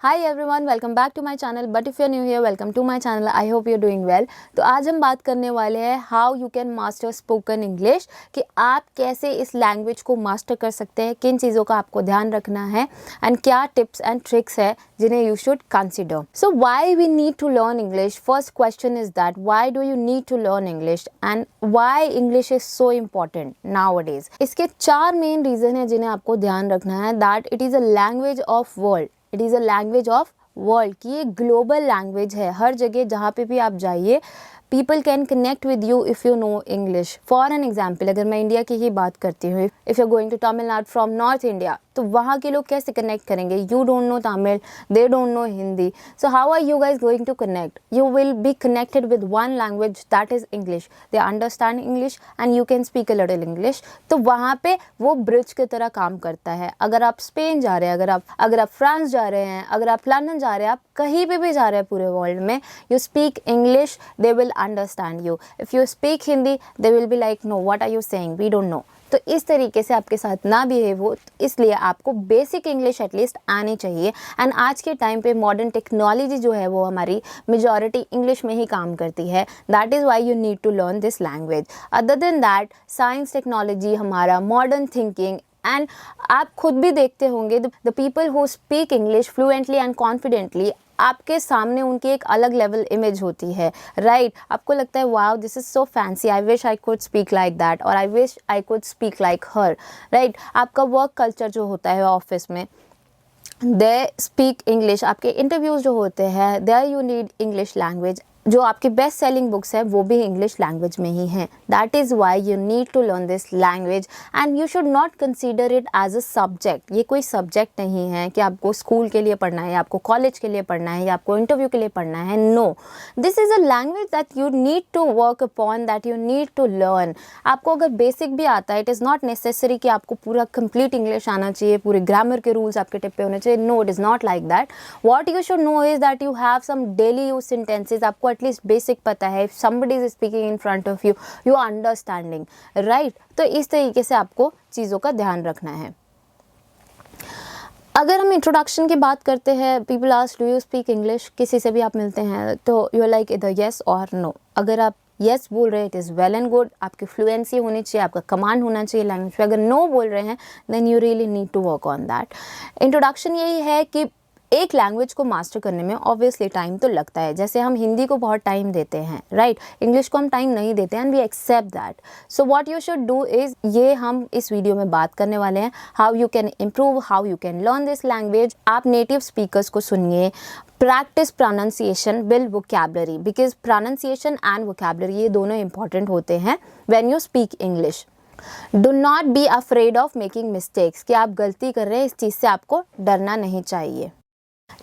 Hi everyone, welcome back to my channel. But if you are new here, welcome to my channel. I hope you are doing well. तो आज हम बात करने वाले हैं how you can master spoken English, कि आप कैसे इस लैंग्वेज को मास्टर कर सकते हैं, किन चीज़ों का आपको ध्यान रखना है एंड क्या टिप्स एंड ट्रिक्स है जिन्हें you should consider. So why we need to learn English. First question is that why do you need to learn English and why English is so important nowadays. इसके 4 main reason है जिन्हें आपको ध्यान रखना है. That it is a language of world. It is a language of world, की ये global language है. हर जगह जहाँ पे भी आप जाइए, people can connect with you if you know English. For an example, अगर मैं इंडिया की ही बात करती हूँ, if you are going to Tamil Nadu from North India, तो वहाँ के लोग कैसे कनेक्ट करेंगे? You don't know Tamil, they don't know Hindi, so how are you guys going to connect? You will be connected with one language, that is English. They understand English and you can speak a little English. तो वहाँ पे वो bridge की तरह काम करता है. अगर आप स्पेन जा रहे हैं, अगर आप फ्रांस जा रहे हैं, अगर आप लंदन जा रहे हैं, आप कहीं पे भी जा रहे हैं पूरे वर्ल्ड में, you speak English, they will understand you. If you speak Hindi, they will be like no what are you saying, we don't know. तो इस तरीके से आपके साथ ना बिहेव हो, तो इसलिए आपको बेसिक इंग्लिश एटलीस्ट आनी चाहिए. एंड आज के टाइम पे मॉडर्न टेक्नोलॉजी जो है वो हमारी मेजॉरिटी इंग्लिश में ही काम करती है. That is why you need to learn this language. Other than that, science technology, हमारा मॉडर्न थिंकिंग, एंड आप खुद भी देखते होंगे the people who speak English fluently and confidently, आपके सामने उनकी एक अलग लेवल इमेज होती है, राइट? आपको लगता है wow, this is so fancy, I wish I could speak like that, और I wish I could speak like her, right? आपका वर्क कल्चर जो होता है ऑफिस में, दे स्पीक इंग्लिश. आपके इंटरव्यूज़ जो होते हैं, there you need English language. जो आपकी बेस्ट सेलिंग बुक्स है वो भी इंग्लिश लैंग्वेज में ही हैं. That is why you need to learn this language and you should not consider it as a subject. ये कोई सब्जेक्ट नहीं है कि आपको स्कूल के लिए पढ़ना है, या आपको कॉलेज के लिए पढ़ना है, या आपको इंटरव्यू के लिए पढ़ना है. No, this is a language that you need to work upon, that you need to learn. आपको अगर बेसिक भी आता है, इट इज़ नॉट नेसेसरी कि आपको पूरा कंप्लीट इंग्लिश आना चाहिए, पूरे ग्रामर के रूल्स आपके टिप पे होने चाहिए. No, it is not like that. What you should know is that you have some daily use sentences. आपको एटलीस्ट बेसिक पता है. If somebody is speaking in front of you, you are understanding, right? तो इस तरीके से आपको चीज़ों का ध्यान रखना है. अगर हम इंट्रोडक्शन की बात करते हैं, people ask do you speak English. किसी से भी आप मिलते हैं तो यू आर लाइक इधर येस और नो. अगर आप येस बोल रहे हैं, it is well and good, आपकी फ्लुएंसी होनी चाहिए, आपका कमांड होना चाहिए लैंग्वेज पे. अगर नो बोल रहे हैं, then you really need to work on that. Introduction यही है कि एक लैंग्वेज को मास्टर करने में ऑब्वियसली टाइम तो लगता है. जैसे हम हिंदी को बहुत टाइम देते हैं, राइट? इंग्लिश को हम टाइम नहीं देते and we accept that. So what you should do is, ये हम इस वीडियो में बात करने वाले हैं, how you can improve, how you can learn this language. आप नेटिव स्पीकर्स को सुनिए, practice pronunciation, build vocabulary, because pronunciation and vocabulary ये दोनों इंपॉर्टेंट होते हैं when you speak English. Do not be afraid of making mistakes, कि आप गलती कर रहे हैं, इस चीज़ से आपको डरना नहीं चाहिए.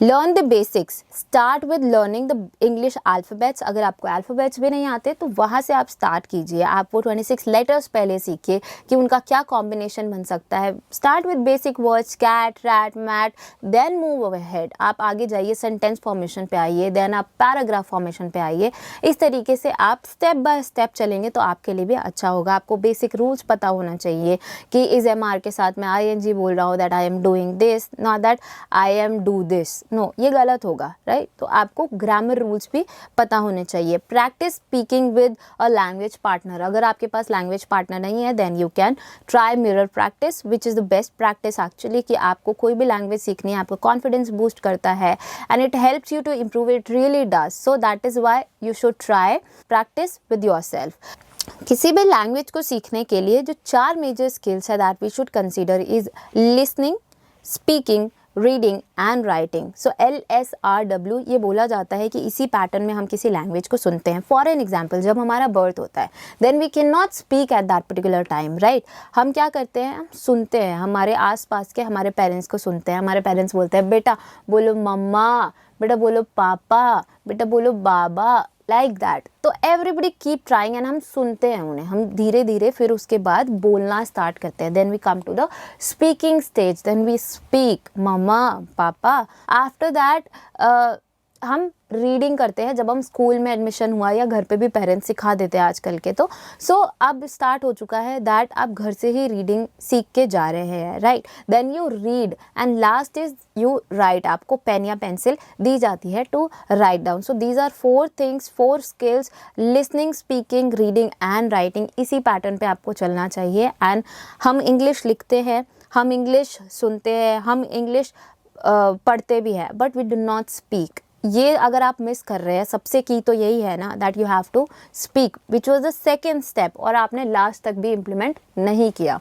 Learn the basics. Start with learning the English alphabets. अगर आपको अल्फ़ाबेट्स भी नहीं आते तो वहाँ से आप स्टार्ट कीजिए. आप वो 26 लेटर्स पहले सीखिए कि उनका क्या कॉम्बिनेशन बन सकता है. Start with basic words, cat, rat, mat, then move ahead. आप आगे जाइए, सेंटेंस फॉर्मेशन पे आइए, देन आप पैराग्राफ फॉर्मेशन पे आइए. इस तरीके से आप स्टेप बाय स्टेप चलेंगे तो आपके लिए भी अच्छा होगा. आपको बेसिक रूल्स पता होना चाहिए कि इस MR के साथ मैं ING बोल रहा हूँ, that I am doing this, not that I am do this. No, ये गलत होगा, राइट? तो आपको ग्रामर रूल्स भी पता होने चाहिए. Practice speaking with a language partner. अगर आपके पास लैंग्वेज पार्टनर नहीं है, then you can try mirror practice, which is the best practice actually. कि आपको कोई भी लैंग्वेज सीखनी है, आपको कॉन्फिडेंस बूस्ट करता है and it helps you to improve. It really does. So that is why you should try practice with yourself. किसी भी लैंग्वेज को सीखने के लिए जो 4 मेजर स्किल्स है that we should consider is listening, speaking, reading and writing. So LSRW ये बोला जाता है कि इसी पैटर्न में हम किसी लैंग्वेज को सुनते हैं. फॉर एन एग्जाम्पल, जब हमारा बर्थ होता है, then we can not speak at that particular time, right? हम क्या करते हैं, हम सुनते हैं. हमारे आसपास के हमारे पेरेंट्स को सुनते हैं. हमारे पेरेंट्स बोलते हैं, बेटा बोलो मम्मा, बेटा बोलो पापा, बेटा बोलो बाबा, लाइक दैट. तो एवरीबडी कीप ट्राइंग एंड हम सुनते हैं उन्हें. हम धीरे धीरे फिर उसके बाद बोलना स्टार्ट करते हैं. Then we come to the speaking stage. Then we speak mamma, papa. After that हम रीडिंग करते हैं जब हम स्कूल में एडमिशन हुआ या घर पे भी पेरेंट्स सिखा देते हैं आजकल के, तो सो अब स्टार्ट हो चुका है दैट आप घर से ही रीडिंग सीख के जा रहे हैं, right. Then you read and last is you write. आपको पेन या पेंसिल दी जाती है to write down. So these are 4 things, 4 skills, listening, speaking, reading and writing. इसी पैटर्न पे आपको चलना चाहिए। एंड हम इंग्लिश लिखते हैं, हम इंग्लिश सुनते हैं, हम इंग्लिश पढ़ते भी हैं, but we do not speak. ये अगर आप मिस कर रहे हैं, सबसे की तो यही है ना that you have to speak, which was the second step, और आपने लास्ट तक भी इम्प्लीमेंट नहीं किया।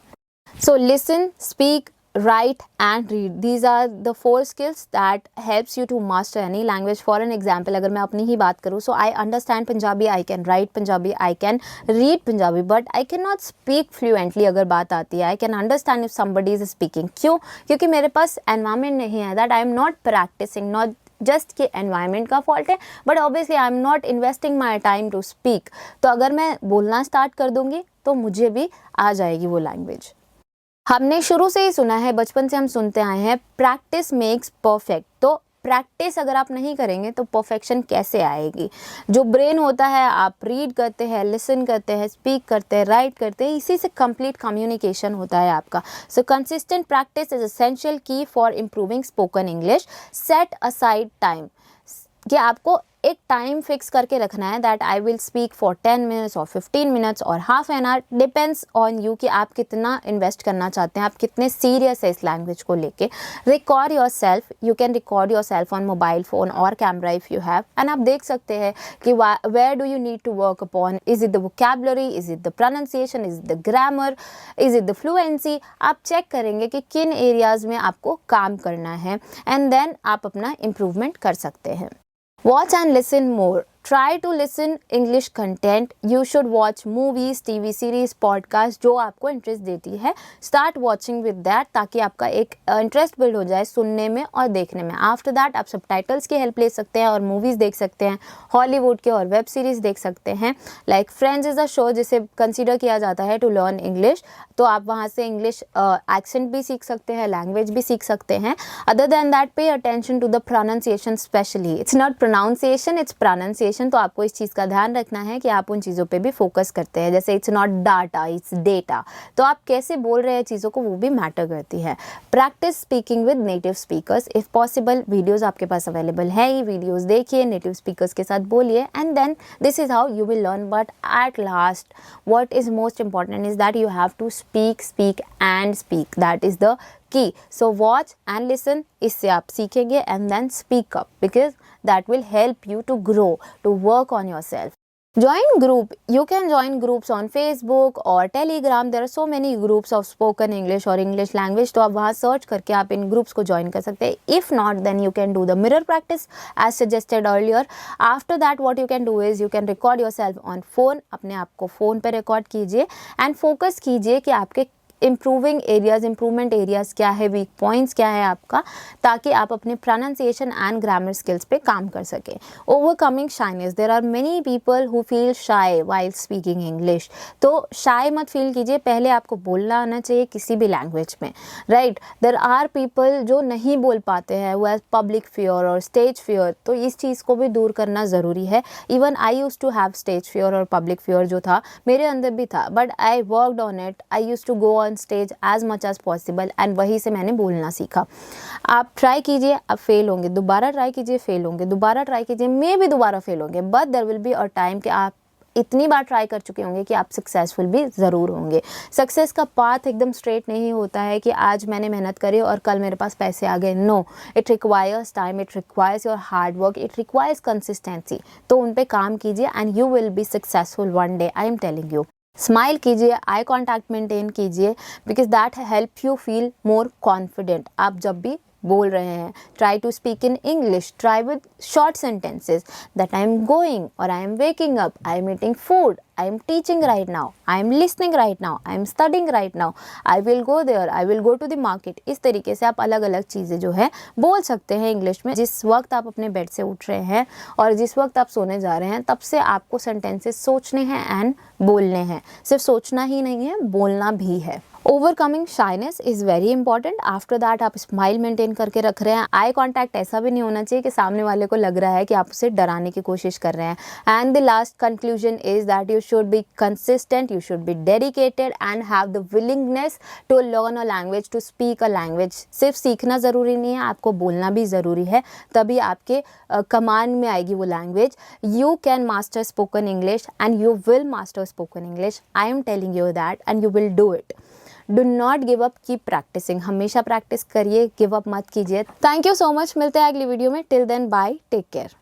So listen, speak, write and read, these are the 4 skills that helps you to master any language. For an example, अगर मैं अपनी ही बात करूँ, so I understand Punjabi, I can write Punjabi, I can read Punjabi, but I cannot speak fluently अगर बात आती है। I can understand if somebody is speaking। क्यों? क्योंकि मेरे पास environment नहीं है, that I am not practicing, not just कि एनवायरनमेंट का फॉल्ट है, but obviously I am not investing my time to speak. तो अगर मैं बोलना स्टार्ट कर दूंगी तो मुझे भी आ जाएगी वो लैंग्वेज। हमने शुरू से ही सुना है, बचपन से हम सुनते आए हैं, प्रैक्टिस मेक्स परफेक्ट। तो प्रैक्टिस अगर आप नहीं करेंगे तो परफेक्शन कैसे आएगी? जो ब्रेन होता है, आप रीड करते हैं, लिसन करते हैं, स्पीक करते हैं, राइट करते हैं, इसी से कंप्लीट कम्युनिकेशन होता है आपका। So consistent practice is essential key for improving spoken English. Set aside time, कि आपको एक टाइम फिक्स करके रखना है that I will speak for 10 minutes और 15 मिनट्स और half an hour, depends on you कि आप कितना इन्वेस्ट करना चाहते हैं, आप कितने सीरियस है इस लैंग्वेज को लेके। Record yourself, you can record yourself on mobile phone और camera if you have, and आप देख सकते हैं कि where do you need to work upon, is it the vocabulary, is it the pronunciation, is it the grammar, is it the fluency. आप check करेंगे कि किन एरियाज़ में आपको काम करना है, एंड देन आप अपना इम्प्रूवमेंट कर सकते हैं। Watch and listen more. Try to listen English content. You should watch movies, TV series, podcast जो आपको इंटरेस्ट देती है. Start watching with that ताकि आपका एक इंटरेस्ट बिल्ड हो जाए सुनने में और देखने में. After that आप सबटाइटल्स की हेल्प ले सकते हैं और मूवीज़ देख सकते हैं, हॉलीवुड के और वेब सीरीज़ देख सकते हैं. Like friends is a show जिसे कंसिडर किया जाता है टू लर्न इंग्लिश. तो आप वहाँ से इंग्लिश एक्सेंट भी सीख सकते हैं, लैंग्वेज भी सीख सकते हैं. Other than that pay attention to the pronunciation specially. It's not pronunciation, it's pronunciation. तो आपको इस चीज़ का ध्यान रखना है कि आप उन चीज़ों पे भी फोकस करते हैं. जैसे it's not data, it's data. तो आप कैसे बोल रहे हैं चीज़ों को, वो भी मैटर करती है. Practice speaking with native speakers if possible. Videos आपके पास अवेलेबल है ही, वीडियोज़ देखिए, नेटिव स्पीकर्स के साथ बोलिए, and then this is how you will learn. But at last what is most important is that you have to speak and speak. That is the key. So watch and listen, इससे आप सीखेंगे, and then speak up because that will help you to grow, to work on yourself. Join group. You can join groups on Facebook or Telegram. There are so many groups of spoken English or English language. तो आप वहाँ search करके आप इन groups को join कर सकते हैं. If not, then you can do the mirror practice as suggested earlier. After that, what you can do is you can record yourself on phone. अपने आप को फ़ोन पे रिकॉर्ड कीजिए एंड फोकस कीजिए कि आपके इम्प्रूविंग एरियाज़, इम्प्रूवमेंट एरियाज़ क्या है, वीक पॉइंट्स क्या है आपका, ताकि आप अपने प्रोनाउंसिएशन एंड ग्रामर स्किल्स पे काम कर सकें. Overcoming shyness. There are many people who feel shy while speaking English. तो शाई मत फील कीजिए, पहले आपको बोलना आना चाहिए किसी भी लैंग्वेज में, राइट. देर आर पीपल जो नहीं बोल पाते हैं, वो हैव पब्लिक फियर और स्टेज फियर. तो इस चीज़ को भी दूर करना ज़रूरी है. Even I use to have stage fear और पब्लिक फियर जो था मेरे अंदर भी था, but I worked on it. I use to go on stage as much as possible and वहीं से मैंने बोलना सीखा. आप ट्राई कीजिए, आप फेल होंगे, दोबारा ट्राई कीजिए, फेल होंगे, दोबारा ट्राई कीजिए, मे भी दोबारा फेल होंगे, but there will be a time कि आप इतनी बार ट्राई कर चुके होंगे कि आप सक्सेसफुल भी ज़रूर होंगे. सक्सेस का पाथ एकदम स्ट्रेट नहीं होता है कि आज मैंने मेहनत करी और कल मेरे पास पैसे आ गए. No, it requires time, it requires your hard work, it requires consistency. तो उन पे काम कीजिए and you will be successful one day, I am telling you. Smile कीजिए, आई कॉन्टैक्ट मेंटेन कीजिए, because that help you feel more confident. आप जब भी बोल रहे हैं, try to speak in English, try with short sentences that I am going और I am waking up, I am eating food, I am teaching right now, I am listening right now, I am studying right now, I will go there, I will go to the market. इस तरीके से आप अलग अलग चीज़ें जो है बोल सकते हैं इंग्लिश में. जिस वक्त आप अपने बेड से उठ रहे हैं और जिस वक्त आप सोने जा रहे हैं, तब से आपको सेंटेंसेस सोचने हैं एंड बोलने हैं. सिर्फ सोचना ही नहीं है, बोलना भी है. Overcoming shyness is very important. After that आप स्माइल मेंटेन करके रख रहे हैं। आई कांटेक्ट ऐसा भी नहीं होना चाहिए कि सामने वाले को लग रहा है कि आप उसे डराने की कोशिश कर रहे हैं। And the last conclusion is that you should be consistent, you should be dedicated and have the willingness to learn a language, to speak a language. सिर्फ सीखना ज़रूरी नहीं है, आपको बोलना भी ज़रूरी है, तभी आपके कमांड में आएगी वो language. You can master spoken English and you will master spoken English. I am telling you that and you will do it. Do not give up, keep practicing. हमेशा प्रैक्टिस करिए, गिव अप मत कीजिए। Thank you so much, मिलते हैं अगली video में। Till then bye, take care.